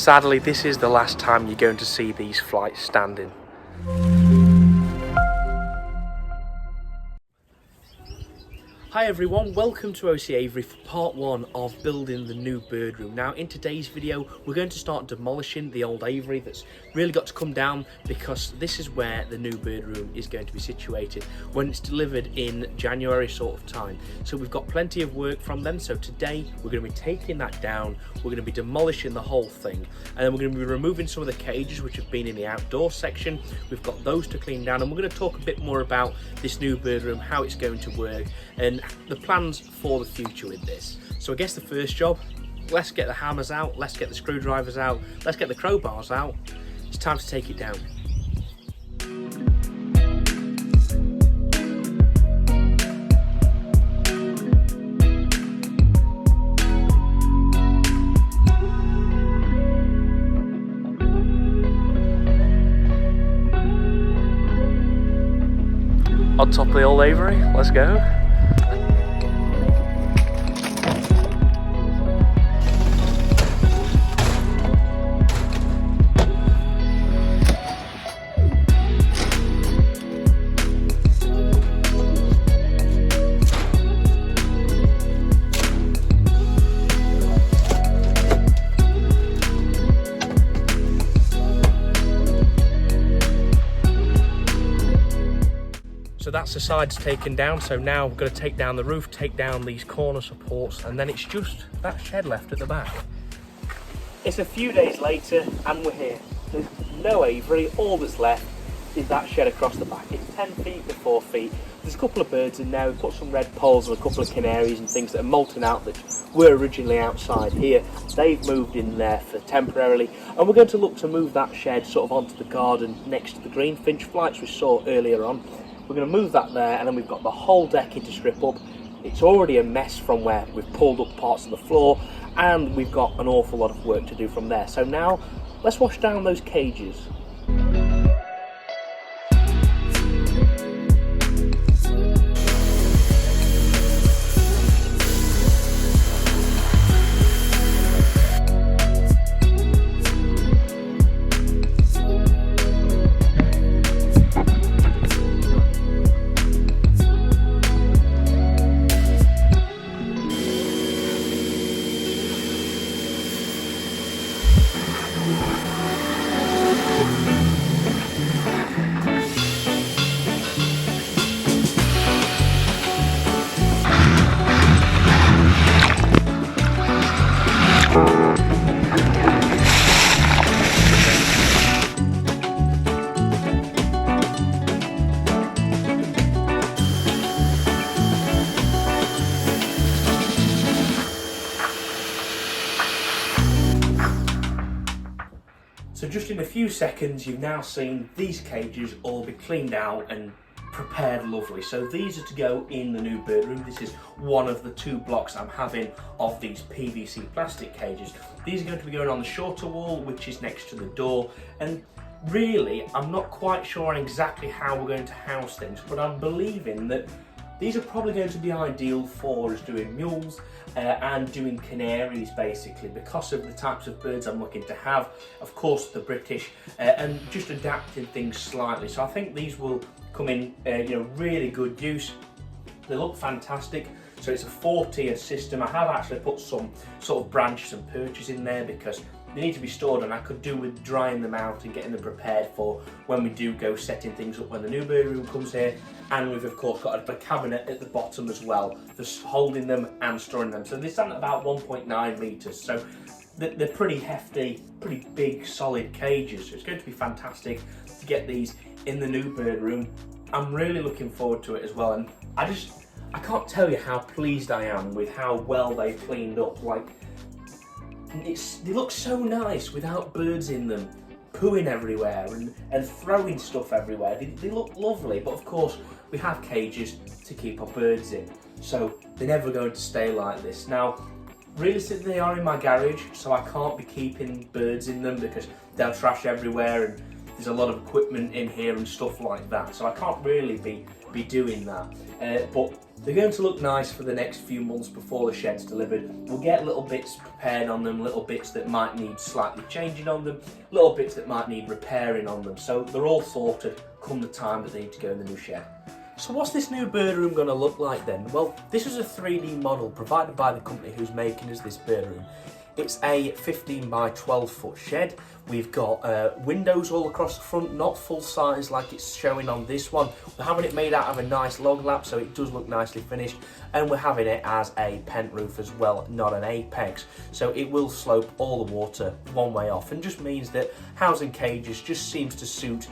Sadly, this is the last time you're going to see these flights standing. Hi everyone, welcome to OC Aviary for part 1 of building the new bird room. Now in today's video we're going to start demolishing the old aviary that's really got to come down, because this is where the new bird room is going to be situated when it's delivered in January sort of time. So we've got plenty of work from them, so today we're going to be taking that down, we're going to be demolishing the whole thing, and then we're going to be removing some of the cages which have been in the outdoor section. We've got those to clean down, and we're going to talk a bit more about this new bird room, how it's going to work, and the plans for the future with this. So I guess the first job, let's get the hammers out, let's get the screwdrivers out, let's get the crowbars out. It's time to take it down. On top of the old aviary, let's go. So that's the sides taken down, so now we're going to take down the roof, take down these corner supports, and then it's just that shed left at the back. It's a few days later and we're here. There's no aviary, all that's left is that shed across the back. It's 10 feet to 4 feet. There's a couple of birds in there, we've put some red poles and a couple of canaries and things that are molting out that were originally outside here. They've moved in there for temporarily, and we're going to look to move that shed sort of onto the garden next to the greenfinch flights we saw earlier on. We're going to move that there, and then we've got the whole decking to strip up. It's already a mess from where we've pulled up parts of the floor, and we've got an awful lot of work to do from there. So now, let's wash down those cages. So just in a few seconds, you've now seen these cages all be cleaned out and prepared lovely. So these are to go in the new bird room. This is one of the 2 blocks I'm having of these PVC plastic cages. These are going to be going on the shorter wall, which is next to the door. And really, I'm not quite sure on exactly how we're going to house things, but I'm believing that these are probably going to be ideal for us doing mules and doing canaries, basically, because of the types of birds I'm looking to have. Of course, the British, and just adapting things slightly. So I think these will come in, really good use. They look fantastic. So it's a 4-tier system. I have actually put some sort of branches and perches in there because they need to be stored, and I could do with drying them out and getting them prepared for when we do go setting things up when the new bird room comes here. And we've of course got a cabinet at the bottom as well for holding them and storing them. So they stand at about 1.9 metres, so they're pretty hefty, pretty big solid cages. So it's going to be fantastic to get these in the new bird room. I'm really looking forward to it as well, and I can't tell you how pleased I am with how well they've cleaned up. Like, they look so nice without birds in them pooing everywhere and throwing stuff everywhere. They look lovely, but of course we have cages to keep our birds in, so they're never going to stay like this. Now, realistically, they are in my garage, so I can't be keeping birds in them because they'll trash everywhere, and there's a lot of equipment in here and stuff like that, so I can't really be doing that. But they're going to look nice for the next few months before the shed's delivered. We'll get little bits prepared on them, little bits that might need slightly changing on them, little bits that might need repairing on them, so they're all sorted come the time that they need to go in the new shed. So what's this new bird room going to look like then? Well, this is a 3D model provided by the company who's making us this bird room. It's a 15 by 12 foot shed. We've got windows all across the front, not full size like it's showing on this one. We're having it made out of a nice log lap, so it does look nicely finished. And we're having it as a pent roof as well, not an apex. So it will slope all the water one way off, and just means that housing cages just seems to suit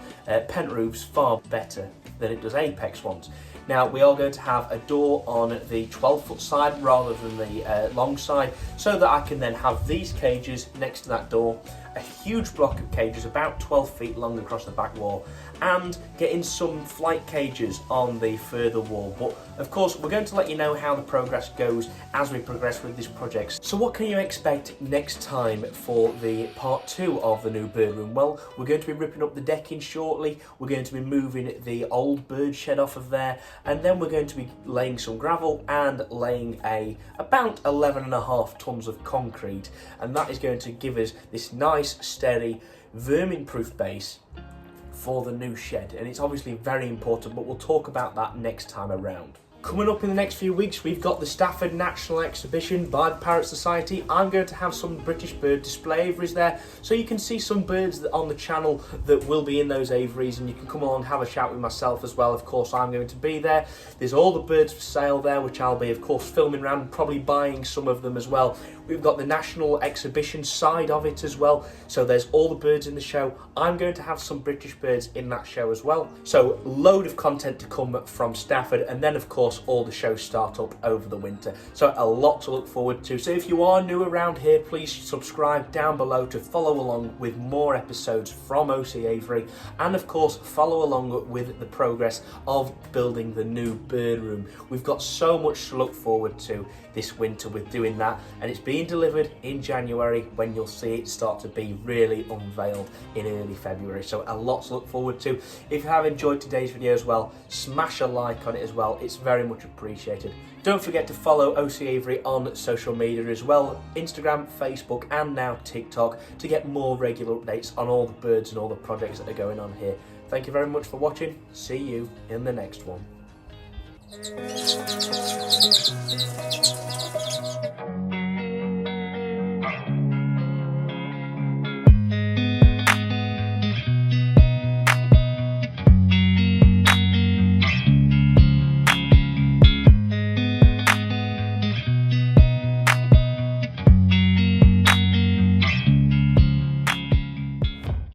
pent roofs far better than it does apex ones. Now, we are going to have a door on the 12 foot side rather than the long side, so that I can then have these cages next to that door, a huge block of cages about 12 feet long across the back wall, and getting some flight cages on the further wall. But of course, we're going to let you know how the progress goes as we progress with this project. So what can you expect next time for the part 2 of the new bird room? Well, we're going to be ripping up the decking shortly, we're going to be moving the old bird shed off of there, and then we're going to be laying some gravel and laying about 11.5 tons of concrete, and that is going to give us this nice, steady, vermin-proof base for the new shed. And it's obviously very important, but we'll talk about that next time around. Coming up in the next few weeks, we've got the Stafford National Exhibition by the Parrot Society. I'm going to have some British bird display aviaries there, so you can see some birds on the channel that will be in those aviaries, and you can come along and have a chat with myself as well. Of course, I'm going to be there. There's all the birds for sale there, which I'll be, of course, filming around, probably buying some of them as well. We've got the National Exhibition side of it as well, so there's all the birds in the show. I'm going to have some British birds in that show as well. So, load of content to come from Stafford, and then, of course, all the shows start up over the winter, so a lot to look forward to. So if you are new around here, please subscribe down below to follow along with more episodes from OC Aviary, and of course follow along with the progress of building the new bird room. We've got so much to look forward to this winter with doing that, and it's being delivered in January, when you'll see it start to be really unveiled in early February. So a lot to look forward to. If you have enjoyed today's video as well, smash a like on it as well, it's very much appreciated. Don't forget to follow OC Aviary on social media as well, Instagram, Facebook, and now TikTok, to get more regular updates on all the birds and all the projects that are going on here. Thank you very much for watching. See you in the next one.